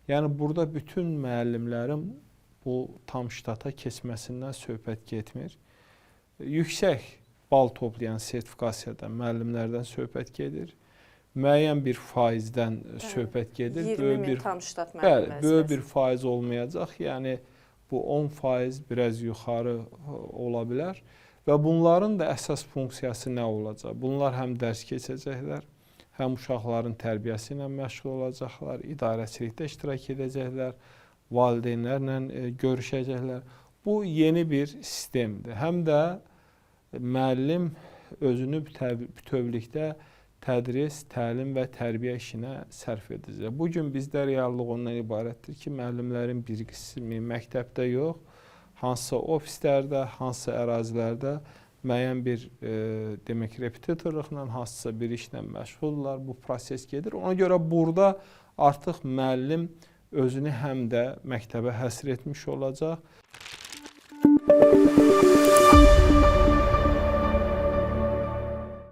Yəni burada bütün müəllimlərin bu tam ştata keçməsindən söhbət getmir. Yüksək bal toplayan sertifikasiyada müəllimlərdən söhbət gedir. Müəyyən bir faizdən söhbət gedir. 20 min tam ştat müəllim vəzifəsi. Böyük bir faiz olmayacaq. Yəni bu 10% biraz yuxarı ola bilər. Və bunların da əsas funksiyası nə olacaq? Bunlar həm dərs keçəcəklər, həm uşaqların tərbiyəsi ilə məşğul olacaqlar, idarəçilikdə iştirak edəcəklər, valideynlərlə görüşəcəklər. Bu yeni bir sistemdir. Həm də müəllim özünü bütövlükdə tədris, təlim və tərbiyə işinə sərf edəcək. Bugün bizdə reallıq ondan ibarətdir ki, müəllimlərin bir qismi məktəbdə yox, hansısa ofislərdə, hansısa ərazilərdə müəyyən bir demək repetitorluqla, hansısa bir işlə məşğuldurlar. Bu proses gedir. Ona görə burada artıq müəllim özünü həm də məktəbə həsr etmiş olacaq.